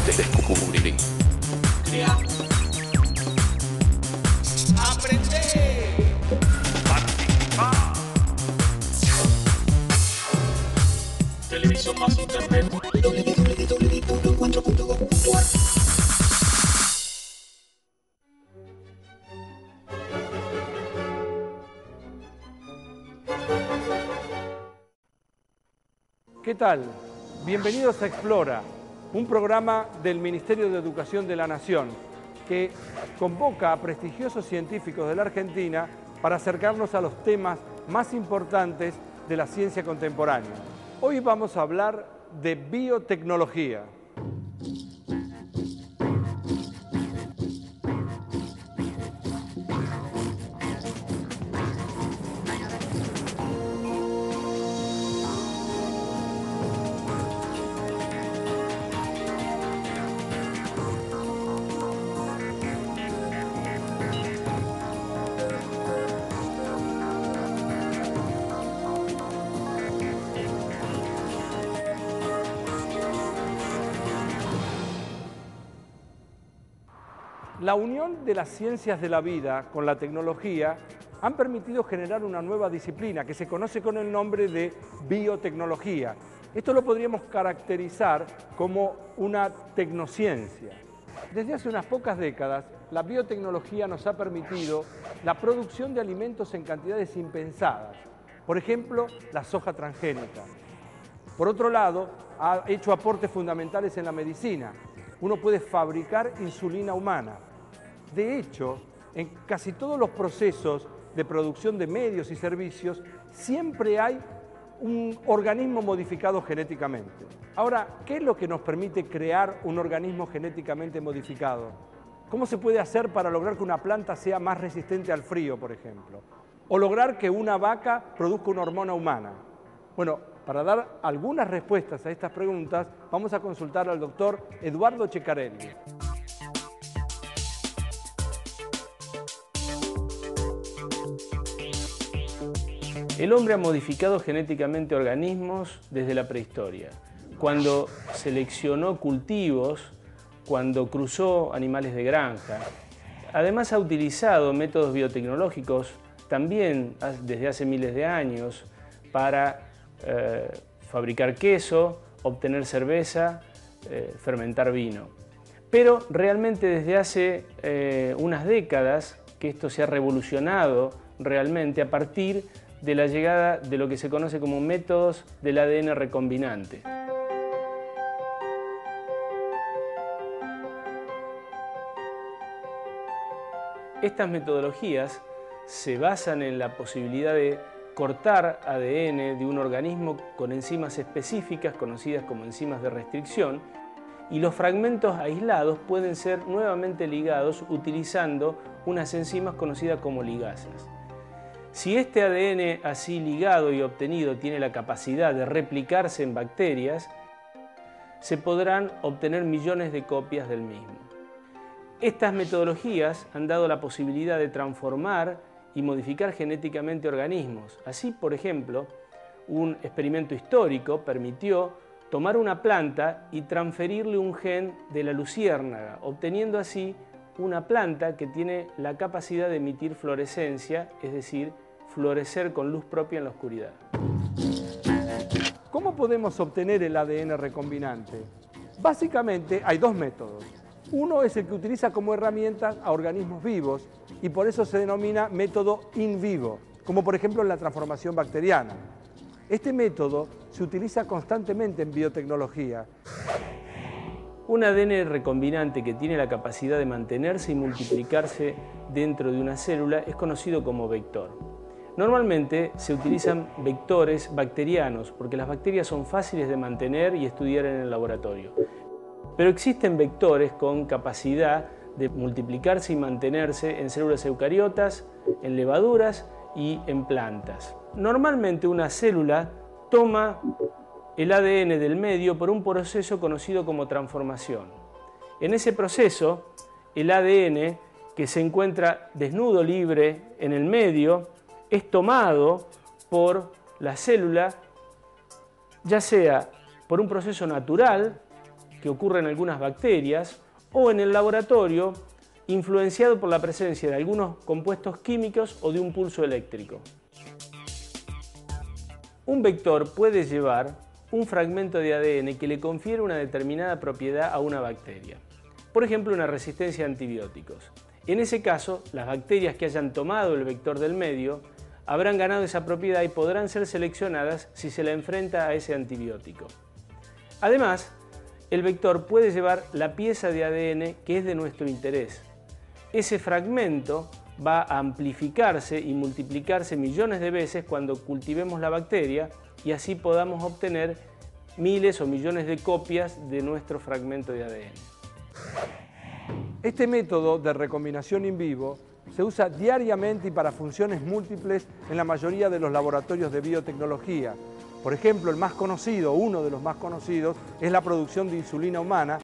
Descubrir. Crear. Aprender. Participar. Televisión más internet. www.encuentro.gov.ar. ¿Qué tal? Bienvenidos a Explora, un programa del Ministerio de Educación de la Nación que convoca a prestigiosos científicos de la Argentina para acercarnos a los temas más importantes de la ciencia contemporánea. Hoy vamos a hablar de biotecnología. La unión de las ciencias de la vida con la tecnología han permitido generar una nueva disciplina que se conoce con el nombre de biotecnología. Esto lo podríamos caracterizar como una tecnociencia. Desde hace unas pocas décadas, la biotecnología nos ha permitido la producción de alimentos en cantidades impensadas. Por ejemplo, la soja transgénica. Por otro lado, ha hecho aportes fundamentales en la medicina. Uno puede fabricar insulina humana. De hecho, en casi todos los procesos de producción de medios y servicios siempre hay un organismo modificado genéticamente. Ahora, ¿qué es lo que nos permite crear un organismo genéticamente modificado? ¿Cómo se puede hacer para lograr que una planta sea más resistente al frío, por ejemplo? O lograr que una vaca produzca una hormona humana. Bueno, para dar algunas respuestas a estas preguntas, vamos a consultar al doctor Eduardo Ceccarelli. El hombre ha modificado genéticamente organismos desde la prehistoria, cuando seleccionó cultivos, cuando cruzó animales de granja. Además ha utilizado métodos biotecnológicos también desde hace miles de años para fabricar queso, obtener cerveza, fermentar vino. Pero realmente desde hace unas décadas que esto se ha revolucionado realmente a partir de la llegada de lo que se conoce como métodos del ADN recombinante. Estas metodologías se basan en la posibilidad de cortar ADN de un organismo con enzimas específicas conocidas como enzimas de restricción, y los fragmentos aislados pueden ser nuevamente ligados utilizando unas enzimas conocidas como ligasas. Si este ADN así ligado y obtenido tiene la capacidad de replicarse en bacterias, se podrán obtener millones de copias del mismo. Estas metodologías han dado la posibilidad de transformar y modificar genéticamente organismos. Así, por ejemplo, un experimento histórico permitió tomar una planta y transferirle un gen de la luciérnaga, obteniendo así una planta que tiene la capacidad de emitir fluorescencia, es decir, florecer con luz propia en la oscuridad. ¿Cómo podemos obtener el ADN recombinante? Básicamente hay dos métodos. Uno es el que utiliza como herramientas a organismos vivos y por eso se denomina método in vivo, como por ejemplo en la transformación bacteriana. Este método se utiliza constantemente en biotecnología. Un ADN recombinante que tiene la capacidad de mantenerse y multiplicarse dentro de una célula es conocido como vector. Normalmente se utilizan vectores bacterianos porque las bacterias son fáciles de mantener y estudiar en el laboratorio. Pero existen vectores con capacidad de multiplicarse y mantenerse en células eucariotas, en levaduras y en plantas. Normalmente una célula toma el ADN del medio por un proceso conocido como transformación. En ese proceso, el ADN que se encuentra desnudo, libre en el medio, es tomado por la célula, ya sea por un proceso natural que ocurre en algunas bacterias o en el laboratorio influenciado por la presencia de algunos compuestos químicos o de un pulso eléctrico. Un vector puede llevar un fragmento de ADN que le confiere una determinada propiedad a una bacteria. Por ejemplo, una resistencia a antibióticos. En ese caso, las bacterias que hayan tomado el vector del medio habrán ganado esa propiedad y podrán ser seleccionadas si se la enfrenta a ese antibiótico. Además, el vector puede llevar la pieza de ADN que es de nuestro interés. Ese fragmento va a amplificarse y multiplicarse millones de veces cuando cultivemos la bacteria y así podamos obtener miles o millones de copias de nuestro fragmento de ADN. Este método de recombinación in vivo se usa diariamente y para funciones múltiples en la mayoría de los laboratorios de biotecnología. Por ejemplo, el más conocido, uno de los más conocidos, es la producción de insulina humana,